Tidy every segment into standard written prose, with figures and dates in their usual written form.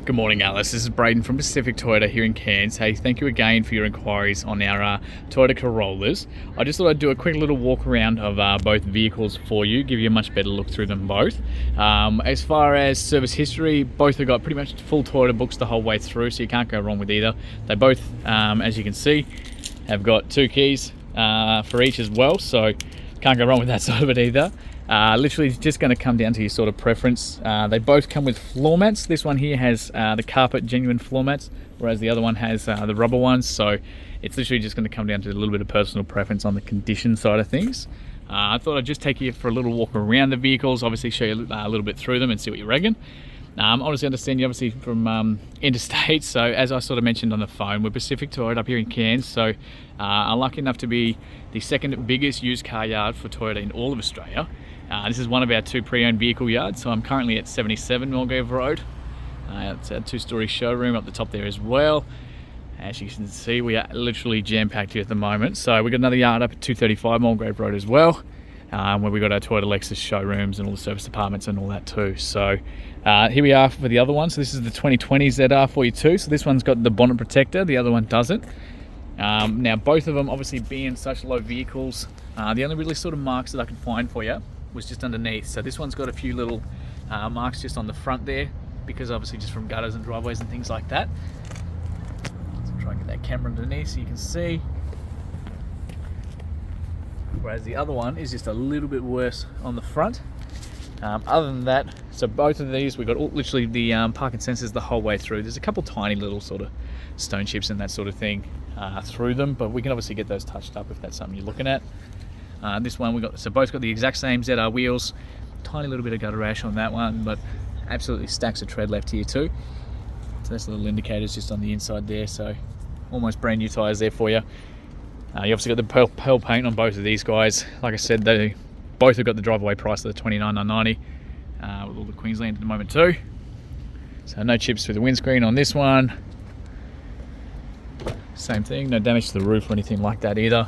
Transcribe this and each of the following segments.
Good morning, Alice. This is Braden from Pacific Toyota here in Cairns. Hey, thank you again for your inquiries on our Toyota Corollas. I just thought I'd do a quick little walk around of both vehicles for you, give you a much better look through them both. As far as service history, both have got pretty much full Toyota books the whole way through, so you can't go wrong with either. They both, as you can see, have got 2 keys for each as well, so can't go wrong with that side of it either. Literally just going to come down to your sort of preference. They both come with floor mats. This one here has the carpet genuine floor mats, whereas the other one has the rubber ones. So it's literally just going to come down to a little bit of personal preference on the condition side of things. I thought I'd just take you for a little walk around the vehicles, obviously show you a little bit through them and see what you reckon. Obviously understand you obviously from interstate, so as I sort of mentioned on the phone, we're Pacific Toyota up here in Cairns, so I'm lucky enough to be the second biggest used car yard for Toyota in all of Australia. This is one of our 2 pre-owned vehicle yards, so I'm currently at 77 Mulgrave Road. It's a 2-story showroom up the top there as well. As you can see, we are literally jam-packed here at the moment. So we've got another yard up at 235 Mulgrave Road as well, where we've got our Toyota Lexus showrooms and all the service departments and all that too. So here we are for the other one. So this is the 2020 ZR42. So this one's got the bonnet protector, the other one doesn't. Now both of them obviously being such low vehicles, the only really sort of marks that I could find for you was just underneath. So this one's got a few little marks just on the front there, because obviously just from gutters and driveways and things like that. So try and get that camera underneath so you can see. Whereas the other one is just a little bit worse on the front. Other than that, so both of these, we've got literally the parking sensors the whole way through. There's a couple tiny little sort of stone chips and that sort of thing through them, but we can obviously get those touched up if that's something you're looking at. This one so both got the exact same ZR wheels, tiny little bit of gutter rash on that one, but absolutely stacks of tread left here too. So that's the little indicators just on the inside there, so almost brand new tyres there for you. You obviously got the pearl paint on both of these guys. Like I said, they both have got the drive away price of the $29,990 with all the Queensland at the moment too. So no chips through the windscreen on this one. Same thing, no damage to the roof or anything like that either.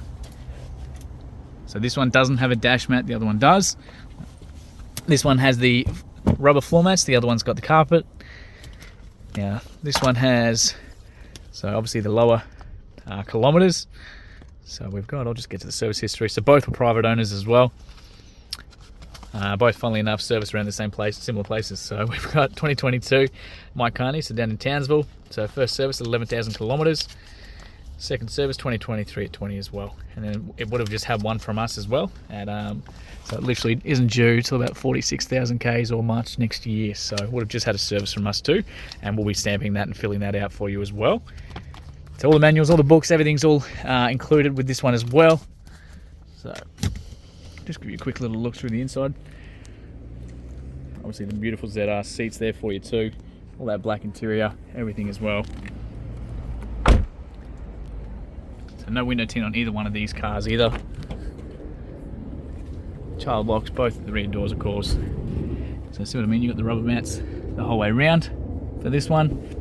So this one doesn't have a dash mat, the other one does. This one has the rubber floor mats, the other one's got the carpet. Now this one has, so obviously the lower kilometres. So we've got, I'll just get to the service history. So both were private owners as well. Both, funnily enough, serviced around the same place, similar places. So we've got 2022 Mike Carney, so down in Townsville. So first service at 11,000 kilometres. Second service 2023 at 20 as well, and then it would have just had one from us as well. So it literally isn't due till about 46,000 Ks or March next year. So it would have just had a service from us too, and we'll be stamping that and filling that out for you as well. So all the manuals, all the books, everything's all included with this one as well. So just give you a quick little look through the inside. Obviously the beautiful ZR seats there for you too. All that black interior, everything as well. So no window tint on either one of these cars either. Child locks, both of the rear doors of course. So see what I mean, you've got the rubber mats the whole way around for this one.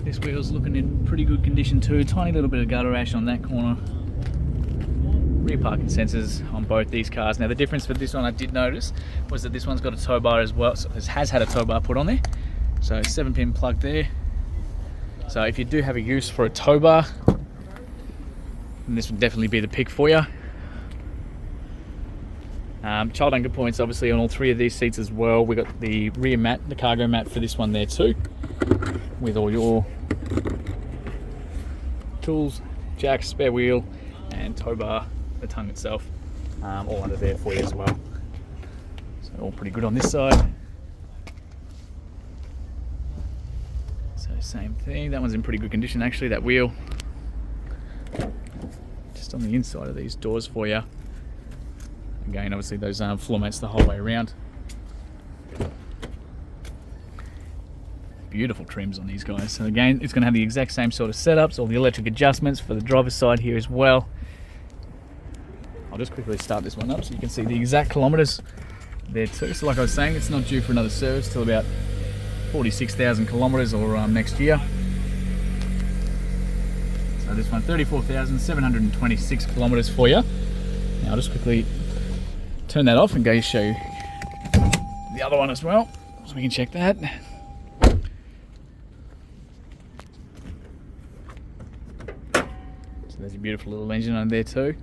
This wheel's looking in pretty good condition too. Tiny little bit of gutter rash on that corner. Rear parking sensors on both these cars. Now the difference for this one I did notice was that this one's got a tow bar as well. So this has had a tow bar put on there. So 7-pin plug there. So if you do have a use for a tow bar, then this would definitely be the pick for you. Child anchor points obviously on all 3 of these seats as well. We got the rear mat, the cargo mat for this one there too, with all your tools, jack, spare wheel, and tow bar, the tongue itself, all under there for you as well. So all pretty good on this side. So same thing, that one's in pretty good condition actually, that wheel. Just on the inside of these doors for you. Again, obviously those floor mats the whole way around. Beautiful trims on these guys. So again, it's going to have the exact same sort of setups, all the electric adjustments for the driver's side here as well. I'll just quickly start this one up so you can see the exact kilometres there too. So like I was saying, it's not due for another service till about 46,000 kilometres or next year. So this one, 34,726 kilometres for you. Now I'll just quickly turn that off and go show you the other one as well, so we can check that. So there's a beautiful little engine under there too.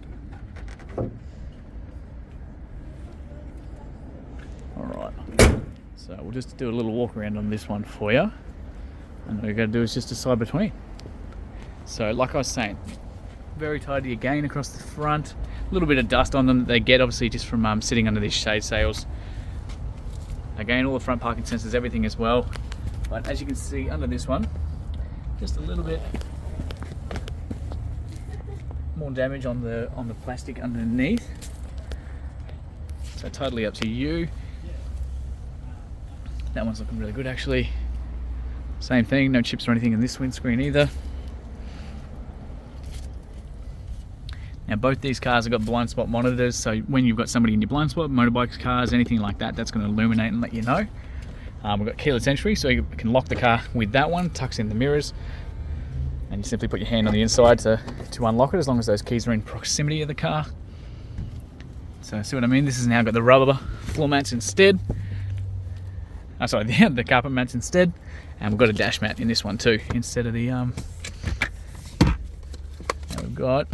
Alright, so we'll just do a little walk around on this one for you, and all you're going to do is just decide between. So like I was saying, very tidy again across the front. A little bit of dust on them that they get obviously just from sitting under these shade sails. Again, all the front parking sensors, everything as well. But as you can see under this one, just a little bit more damage on the plastic underneath. So totally up to you. That one's looking really good actually. Same thing, no chips or anything in this windscreen either. Now both these cars have got blind spot monitors, so when you've got somebody in your blind spot, motorbikes, cars, anything like that, that's going to illuminate and let you know. We've got keyless entry, so you can lock the car with that one, tucks in the mirrors, and you simply put your hand on the inside to unlock it, as long as those keys are in proximity of the car. So see what I mean? This has now got the rubber floor mats instead. Sorry, the carpet mats instead, and we've got a dash mat in this one too, instead of the now we've got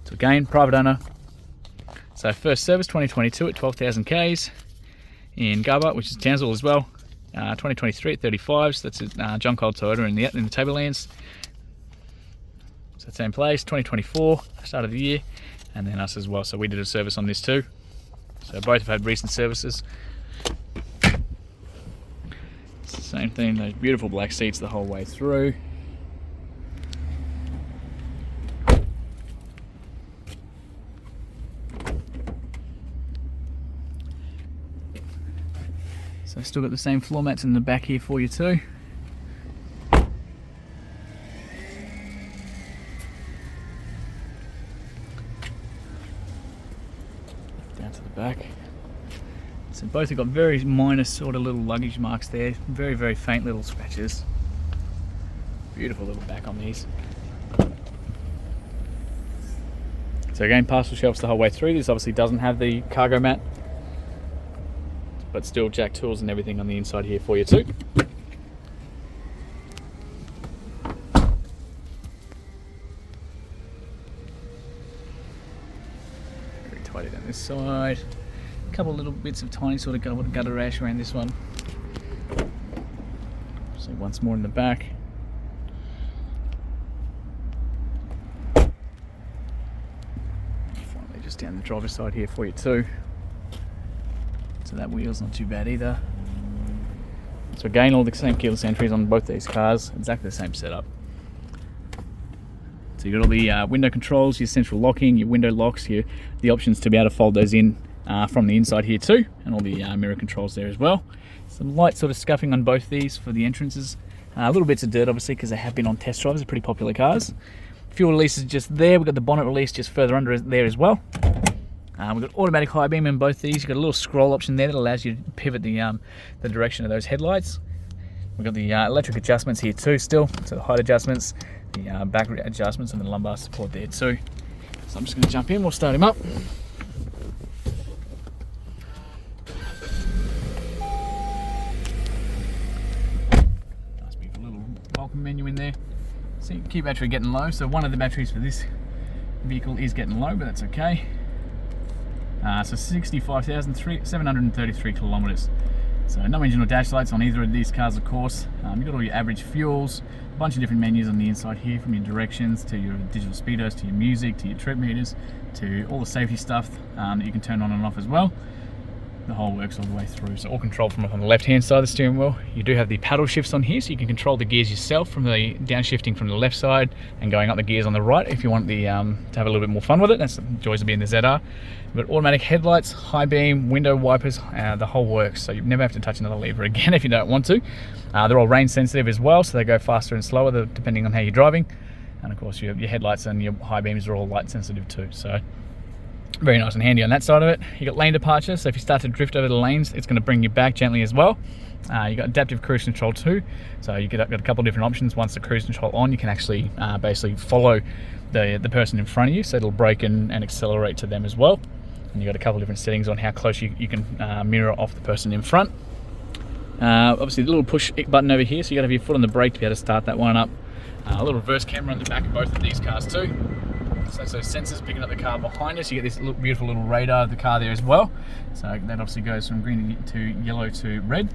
so again, private owner. So first service 2022 at 12,000 Ks in Gubba, which is Townsville as well. 2023 at 35, so that's at John Cole Toyota in the Tablelands. So same place. 2024, start of the year, and then us as well. So we did a service on this too. So both have had recent services. It's the same thing, those beautiful black seats the whole way through. So still got the same floor mats in the back here for you too. Down to the back. So both have got very minor sort of little luggage marks there. Very, very faint little scratches. Beautiful little back on these. So again, parcel shelves the whole way through. This obviously doesn't have the cargo mat, but still jack tools and everything on the inside here for you too. Very tidy down this side. A couple of little bits of tiny sort of gutter rash around this one. So once more in the back. Finally just down the driver's side here for you too. So that wheel's not too bad either. So again, all the same keyless entries on both these cars, exactly the same setup. So you've got all the window controls, your central locking, your window locks, the options to be able to fold those in from the inside here too, and all the mirror controls there as well. Some light sort of scuffing on both these for the entrances. Little bits of dirt obviously because they have been on test drives, they're pretty popular cars. Fuel release is just there, we've got the bonnet release just further under there as well. We've got automatic high beam in both these. You've got a little scroll option there that allows you to pivot the direction of those headlights. We've got the electric adjustments here too still, so the height adjustments, the back adjustments and the lumbar support there too. So I'm just going to jump in, we'll start him up. Nice beautiful little welcome menu in there. See, key battery getting low, so one of the batteries for this vehicle is getting low, but that's okay. So 65,733 kilometres. So no engine or dash lights on either of these cars, of course. You've got all your average fuels, a bunch of different menus on the inside here, from your directions to your digital speedos, to your music, to your trip meters, to all the safety stuff that you can turn on and off as well. The whole works all the way through. So all controlled from on the left hand side of the steering wheel. You do have the paddle shifts on here, so you can control the gears yourself from the downshifting from the left side and going up the gears on the right if you want the to have a little bit more fun with it. That's the joys of being the ZR. But automatic headlights, high beam, window wipers, the whole works. So you never have to touch another lever again if you don't want to. They're all rain sensitive as well, so they go faster and slower depending on how you're driving. And of course your headlights and your high beams are all light sensitive too. So Very nice and handy on that side of it. You got lane departure, so if you start to drift over the lanes, it's going to bring you back gently as well. You got adaptive cruise control too, so you got a couple of different options. Once the cruise control on, you can actually basically follow the person in front of you, so it'll brake and accelerate to them as well. And you got a couple of different settings on how close you can mirror off the person in front. Obviously the little push button over here, so you got to have your foot on the brake to be able to start that one up. A little reverse camera on the back of both of these cars too. So sensors picking up the car behind us. You get this beautiful little radar of the car there as well. So that obviously goes from green to yellow to red.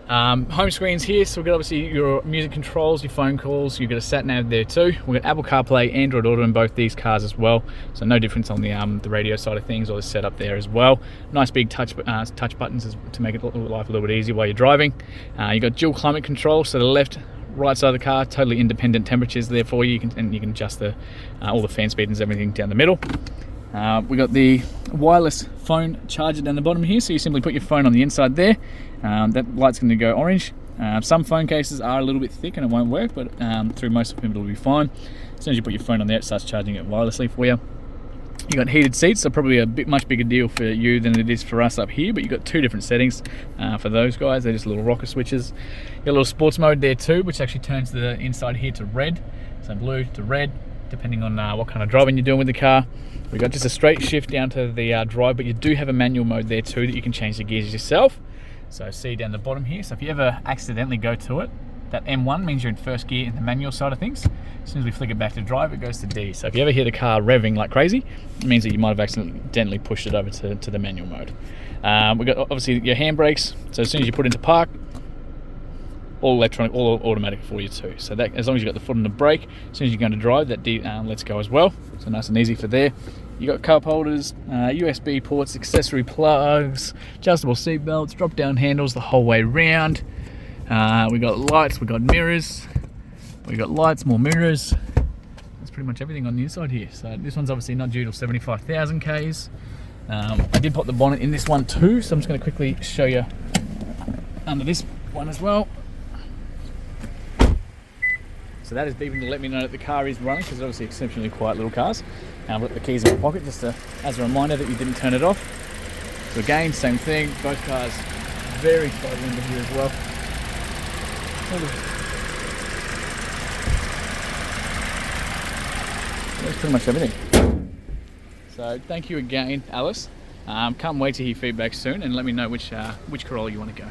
Home screens here, so we've got obviously your music controls, your phone calls, you've got a sat nav there too. We've got Apple CarPlay, Android Auto in both these cars as well, so no difference on the radio side of things or the setup there as well. Nice big touch buttons to make life a little bit easier while you're driving. You've got dual climate control, so the left, right side of the car, totally independent temperatures there for you, and you can adjust all the fan speed and everything down the middle. We got the wireless phone charger down the bottom here, so you simply put your phone on the inside there. That light's going to go orange. Some phone cases are a little bit thick and it won't work, but through most of them it'll be fine. As soon as you put your phone on there, it starts charging it wirelessly for you. You got heated seats, so probably a much bigger deal for you than it is for us up here, but you've got two different settings for those guys. They're just little rocker switches. You got a little sports mode there too, which actually turns the inside here to red, so blue to red, depending on what kind of driving you're doing with the car. We've got just a straight shift down to the drive, but you do have a manual mode there too that you can change the gears yourself. So see down the bottom here, so if you ever accidentally go to it, that M1 means you're in first gear in the manual side of things. As soon as we flick it back to drive, it goes to D. So if you ever hear the car revving like crazy, it means that you might have accidentally pushed it over to the manual mode. We've got obviously your handbrakes, so as soon as you put into park, all electronic, all automatic for you too. So that, as long as you've got the foot on the brake, as soon as you're going to drive, that lets go as well. So nice and easy for there. You got cup holders, USB ports, accessory plugs, adjustable seat belts, drop down handles the whole way round. We got lights, we got mirrors, we got lights, more mirrors. That's pretty much everything on the inside here. So this one's obviously not due till 75,000 Ks. I did pop the bonnet in this one too, so I'm just going to quickly show you under this one as well. So that is beeping to let me know that the car is running, because it's obviously exceptionally quiet little cars. I've got the keys in my pocket just as a reminder that you didn't turn it off. So again, same thing, both cars very slow under here as well. That's pretty much everything. So thank you again, Alice. Can't wait to hear feedback soon, and let me know which Corolla you want to go.